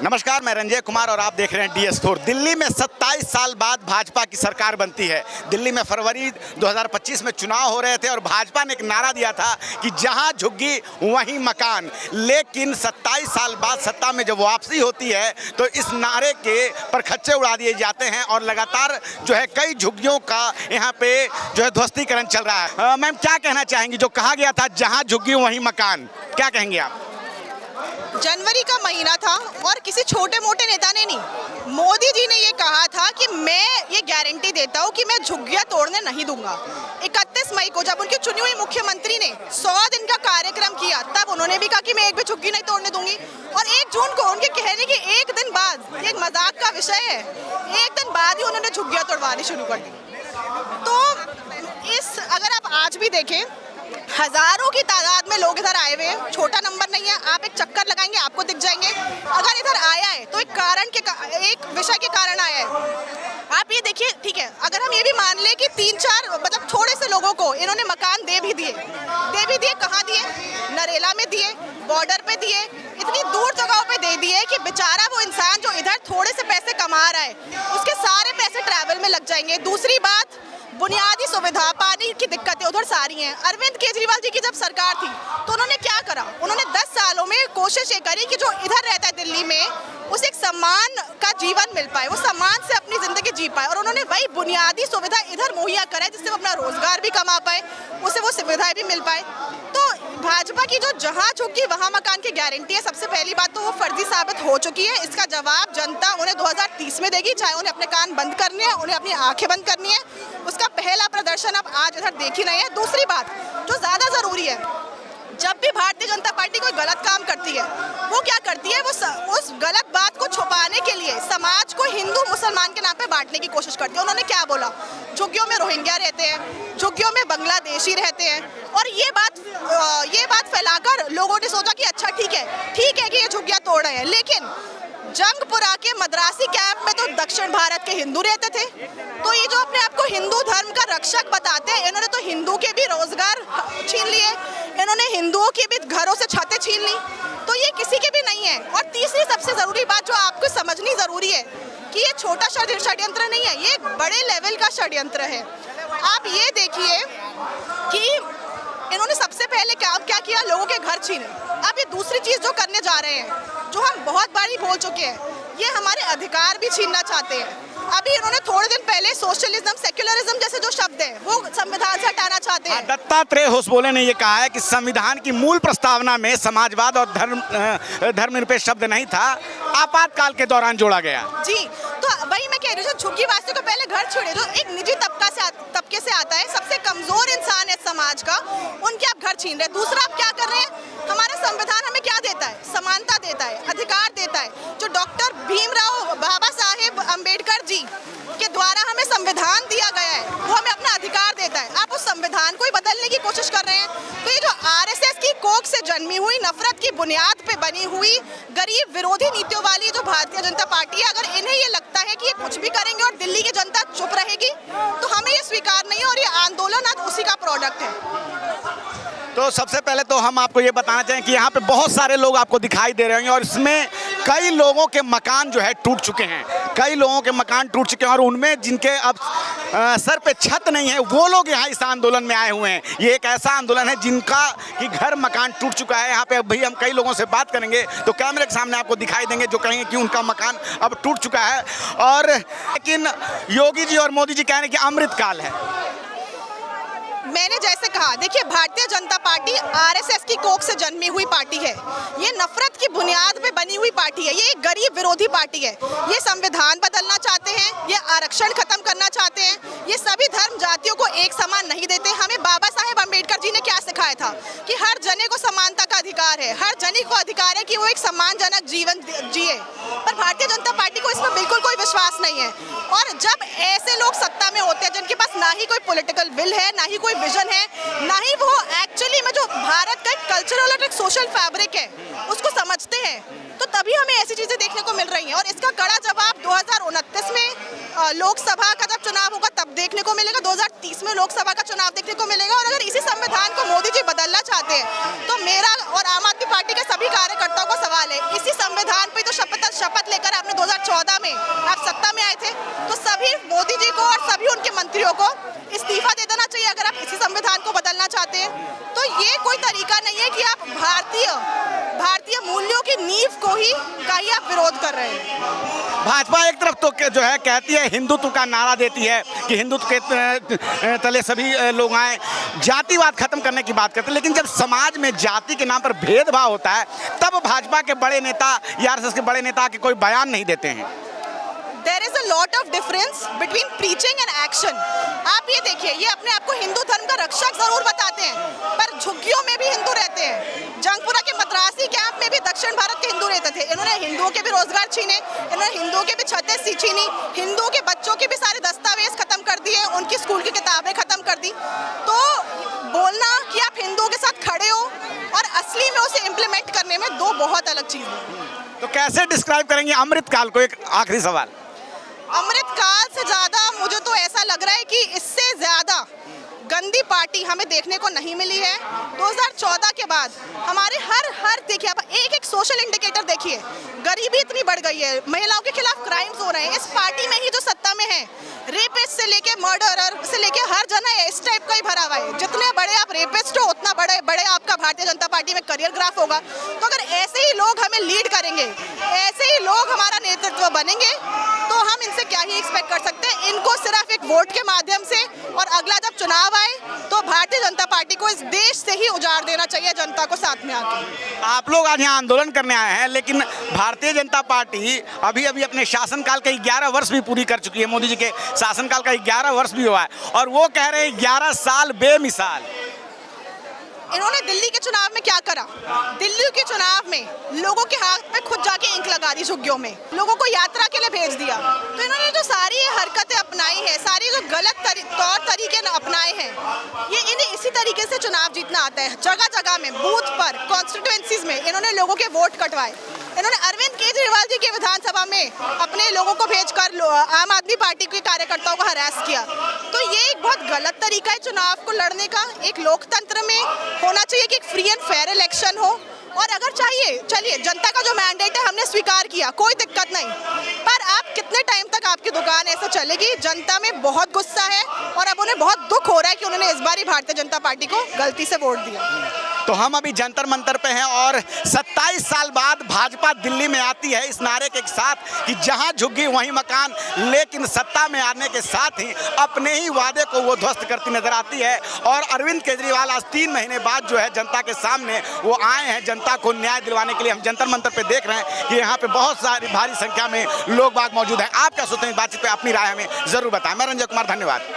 नमस्कार, मैं रंजय कुमार और आप देख रहे हैं DS4। दिल्ली में 27 साल बाद भाजपा की सरकार बनती है। दिल्ली में फरवरी 2025 में चुनाव हो रहे थे और भाजपा ने एक नारा दिया था कि जहां झुग्गी वहीं मकान। लेकिन 27 साल बाद सत्ता में जब वापसी होती है तो इस नारे के परखच्चे उड़ा दिए जाते हैं और लगातार जो है कई झुग्गियों का यहाँ पे जो है ध्वस्तीकरण चल रहा है। मैम, क्या कहना चाहेंगी? जो कहा गया था जहाँ झुग्गी वहीं मकान, क्या कहेंगे आप? जनवरी का महीना था और किसी छोटे मोटे नेता ने नहीं, मोदी जी ने ये कहा था कि मैं ये गारंटी देता हूँ कि मैं झुग्गियाँ तोड़ने नहीं दूंगा। 31 मई को जब उनकी चुनी हुई मुख्यमंत्री ने 100 दिन का कार्यक्रम किया तब उन्होंने भी कहा कि मैं एक भी झुग्गी नहीं तोड़ने दूंगी। और 1 जून को उनके कहने के एक दिन बाद, ये एक मजाक का विषय है, एक दिन बाद ही उन्होंने झुग्गियाँ तोड़वानी शुरू कर दी। तो अगर आप आज भी देखें, हजारों की तादाद में लोग इधर आए हुए हैं, छोटा नंबर नहीं है। आप एक चक्कर लगाएंगे आपको दिख जाएंगे। अगर इधर आया है तो एक विषय के कारण आया है। आप ये देखिए, ठीक है, अगर हम ये भी मान ले कि 3-4 मतलब थोड़े से लोगों को इन्होंने मकान दे भी दिए। कहाँ दिए? नरेला में दिए, बॉर्डर पे दिए, इतनी दूर जगहों पे दे दिए कि बेचारा वो इंसान जो इधर थोड़े से पैसे कमा रहा है उसके सारे पैसे ट्रैवल में लग जाएंगे। दूसरी बात, बुनियादी सुविधा, पानी की दिक्कतें उधर सारी हैं। अरविंद केजरीवाल जी की जब सरकार थी तो उन्होंने क्या करा? उन्होंने 10 सालों में कोशिश ये करी कि जो इधर रहता है दिल्ली में उसे एक सम्मान का जीवन मिल पाए, वो सम्मान से अपनी जिंदगी जी पाए। और उन्होंने वही बुनियादी सुविधा इधर मुहैया कराई जिससे वो अपना रोजगार भी कमा पाए, उसे वो सुविधाएं भी मिल पाए। तो भाजपा की जो जहाँ झुग्गी वहाँ मकान की गारंटी है, सबसे पहली बात तो वो फर्जी साबित हो चुकी है। इसका जवाब जनता उन्हें 2030 में देगी, चाहे उन्हें अपने कान बंद करने हैं, उन्हें अपनी आंखें बंद करनी है। उसका पहला प्रदर्शन अब आज इधर देख ही नहीं है। दूसरी बात जो ज़्यादा ज़रूरी है, जब भी भारतीय जनता पार्टी कोई गलत काम करती है वो क्या करती है, वो उस गलत बात को छुपाने के लिए समाज को हिंदू मुसलमान के नाम पे बांटने की कोशिश करती है। उन्होंने क्या बोला? झुग्गियों में रोहिंग्या रहते हैं, झुग्गियों में बांग्लादेशी रहते हैं। और ये बात फैलाकर लोगों ने सोचा कि अच्छा ठीक है कि ये झुग्गियाँ तोड़ रहे हैं। लेकिन जंगपुरा के मद्रासी कैंप में तो दक्षिण भारत के हिंदू रहते थे। तो ये जो अपने आप को हिंदू धर्म का रक्षक बताते हैं, इन्होंने तो हिंदू के भी रोजगार छीन लिए, इन्होंने हिंदुओं के भी घरों से छतें छीन ली। तो ये किसी के भी नहीं है। और तीसरी सबसे जरूरी बात जो आपको समझनी जरूरी है कि ये छोटा षड्यंत्र नहीं है, ये एक बड़े लेवल का षड्यंत्र है। आप ये देखिए कि इन्होंने सबसे पहले क्या किया? लोगों के घर छीने। अब ये दूसरी चीज जो करने जा रहे हैं, जो हम बहुत बारी बोल चुके हैं, ये हमारे अधिकार भी छीनना चाहते हैं। अभी इन्होंने थोड़े दिन पहले सोशलिज्म, सेक्युलरिज्म जैसे जो शब्द है वो संविधान से हटाना चाहते हैं। दत्तात्रेय होसबोले ने ये कहा है कि संविधान की मूल प्रस्तावना में समाजवाद और धर्मनिरपेक्ष शब्द नहीं था, आपातकाल के दौरान जोड़ा गया। जी, तो वही मैं कह रही हूँ, जो झुग्गी वासियों को पहले घर छोड़े, जो एक निजी तबके से आता है, सबसे कमजोर इंसान है समाज का, उनके आप घर छीन रहे हैं। दूसरा आप क्या कर रहे हैं? हमारा संविधान हमें क्या देता है? समानता देता है, अधिकार देता है। जो डॉक्टर भीमराव बाबा साहेब अम्बेडकर जी के द्वारा हमें संविधान दिया गया है वो हमें अपना अधिकार देता है। आप उस संविधान को ही बदलने की कोशिश कर रहे हैं। तो ये जो RSS की कोख से जन्मी हुई, नफरत की बुनियाद पे बनी हुई, गरीब विरोधी नीतियों वाली जो भारतीय जनता पार्टी है, अगर इन्हें ये लगता है कि ये कुछ भी करेंगे और दिल्ली की जनता चुप रहेगी तो हमें ये स्वीकार नहीं है। और ये आंदोलन आज उसी का प्रोडक्ट है। तो सबसे पहले तो हम आपको ये बताना चाहें कि यहाँ पे बहुत सारे लोग आपको दिखाई दे रहे होंगे और इसमें कई लोगों के मकान जो है टूट चुके हैं। कई लोगों के मकान टूट चुके हैं और उनमें जिनके अब सर पे छत नहीं है वो लोग यहाँ इस आंदोलन में आए हुए हैं। ये एक ऐसा आंदोलन है जिनका कि घर मकान टूट चुका है। यहाँ पे अभी हम कई लोगों से बात करेंगे तो कैमरे के सामने आपको दिखाई देंगे जो कहेंगे कि उनका मकान अब टूट चुका है। और लेकिन योगी जी और मोदी जी कह रहे हैं कि अमृतकाल है। मैंने जैसे कहा, देखिए, भारतीय जनता पार्टी RSS की कोख से जन्मी हुई पार्टी है। ये नफरत की बुनियाद पे बनी हुई पार्टी है। ये एक गरीब विरोधी पार्टी है। ये संविधान बदलना चाहते हैं, ये आरक्षण खत्म करना चाहते हैं, ये सभी धर्म जातियों को एक समान नहीं देते। हमें बाबा साहेब अम्बेडकर जी ने क्या सिखाया था कि हर जने को समानता का अधिकार है, हर जने को अधिकार है कि वो एक सम्मानजनक जीवन जिए। पर भारतीय जनता पार्टी को इसमें बिल्कुल कोई विश्वास नहीं है। और जब ऐसे लोग सत्ता में होते हैं जिनके पास ना ही कोई पॉलिटिकल विल है, ना ही कोई विजन है, ना ही वो एक्चुअली में जो भारत का एक कल्चरल और एक सोशल फैब्रिक है उसको समझते हैं, तो तभी हमें ऐसी चीजें देखने को मिल रही हैं। और इसका कड़ा जवाब 2029 में लोकसभा का जब चुनाव होगा तब देखने को मिलेगा, 2030 में लोकसभा का चुनाव देखने को मिलेगा। और अगर इसी संविधान को मोदी जी बदलना चाहते हैं तो मेरा और आम आदमी पार्टी के सभी कार्यकर्ताओं को सवाल है, इसी संविधान पे तो शपथ शपथ लेकर आपने 2014 में आप सत्ता में आए थे, तो सभी मोदी जी को और सभी उनके मंत्रियों को इस्तीफा दे देना चाहिए अगर आप इसी संविधान को बदलना चाहते हैं। तो ये कोई तरीका नहीं है कि आप भारतीय मूल्यों की नींव को ही आप विरोध कर रहे हैं। भाजपा एक तरफ तो जो है कहती है, हिंदुत्व का नारा देती है कि हिंदुत्व के तले सभी लोग आए, जातिवाद खत्म करने की बात करते हैं, लेकिन जब समाज में जाति के नाम पर भेदभाव होता है तब भाजपा के बड़े नेता या आरएसएस के बड़े नेता के कोई बयान नहीं देते हैं। There is a lot of difference between preaching and action. आप ये देखिए, ये अपने आप को हिंदू धर्म का रक्षक जरूर बताते हैं, पर झुग्गियों में भी हिंदू रहते हैं। जंगपुरा के मद्रासी कैंप में भी दक्षिण भारत के हिंदू रहते थे। इन्होंने हिंदुओं के भी रोजगार छीने, इन्होंने हिंदुओं के भी छतें छीनी, हिंदुओं के बच्चों के भी सारे दस्तावेज खत्म कर दिए, उनकी स्कूल की किताबें खत्म कर दी। तो बोलना कि आप हिंदुओं के साथ खड़े हो और असली में उसे इम्प्लीमेंट करने में दो बहुत अलग चीज़ है। तो कैसे डिस्क्राइब करेंगे अमृतकाल को? एक आखिरी सवाल। अमृतकाल से ज्यादा मुझे तो ऐसा लग रहा है कि इससे ज्यादा गंदी पार्टी हमें देखने को नहीं मिली है। 2014 के बाद हमारे हर देखिए, आप एक सोशल इंडिकेटर देखिए, गरीबी इतनी बढ़ गई है, महिलाओं के खिलाफ क्राइम्स हो रहे हैं। इस पार्टी में ही जो सत्ता में है, रेपिस्ट से लेके मर्डरर से लेके हर जना इस टाइप का ही भरा हुआ है। जितने बड़े आप रेपिस्ट हो उतना बड़े आपका भारतीय जनता पार्टी में करियर ग्राफ होगा। तो अगर ऐसे ही लोग हमें लीड करेंगे, ऐसे ही लोग हमारा नेतृत्व बनेंगे, तो हम इनसे क्या ही एक्सपेक्ट कर सकते हैं। इनको सिर्फ एक वोट के माध्यम से, और अगला जब चुनाव आए तो भारतीय जनता पार्टी को इस देश से ही उजाड़ देना चाहिए, जनता को साथ में आके। आप लोग आज यहाँ आंदोलन करने आए हैं, लेकिन भारतीय जनता पार्टी अभी अपने शासनकाल का 11 वर्ष भी पूरी कर चुकी है। मोदी जी के शासनकाल का 11 वर्ष भी हुआ है और वो कह रहे हैं 11 साल बेमिसाल। इन्होंने दिल्ली के चुनाव में क्या करा? दिल्ली के चुनाव में लोगों के हाथ में खुद जाके इंक लगा दी झुग्गियों में, लोगों को यात्रा के लिए भेज दिया। तो इन्होंने जो सारी हरकतें अपनाई है, सारी जो गलत तौर तरीके अपनाए हैं, ये इन्हें इसी तरीके से चुनाव जीतना आता है। जगह जगह में, बूथ पर, कॉन्स्टिट्यूएंसीज में इन्होंने लोगों के वोट कटवाए। इन्होंने अरविंद केजरीवाल जी के विधानसभा में अपने लोगों को भेजकर आम आदमी पार्टी के कार्यकर्ताओं को हरास किया। तो ये एक बहुत गलत तरीका है चुनाव को लड़ने का। एक लोकतंत्र में होना चाहिए कि एक फ्री एंड फेयर इलेक्शन हो, और अगर चाहिए, चलिए, जनता का जो मैंडेट है हमने स्वीकार किया, कोई दिक्कत नहीं, पर आप कितने टाइम तक आपकी दुकान ऐसे चलेगी? जनता में बहुत गुस्सा है और अब उन्हें बहुत दुख हो रहा है कि उन्होंने इस बार भारतीय जनता पार्टी को गलती से वोट दिया। तो हम अभी जंतर मंतर पे हैं और 27 साल बाद भाजपा दिल्ली में आती है इस नारे के साथ कि जहां झुग्गी वहीं मकान, लेकिन सत्ता में आने के साथ ही अपने ही वादे को वो ध्वस्त करती नजर आती है। और अरविंद केजरीवाल आज 3 महीने बाद जो है जनता के सामने वो आए हैं, जनता को न्याय दिलवाने के लिए। हम जंतर मंतर पे देख रहे हैं कि यहाँ पे बहुत सारी भारी संख्या में लोग बाग मौजूद हैं। आप क्या सोचते हैं बातचीत पे? अपनी राय हमें जरूर बताएं। मैं रंजय कुमार, धन्यवाद।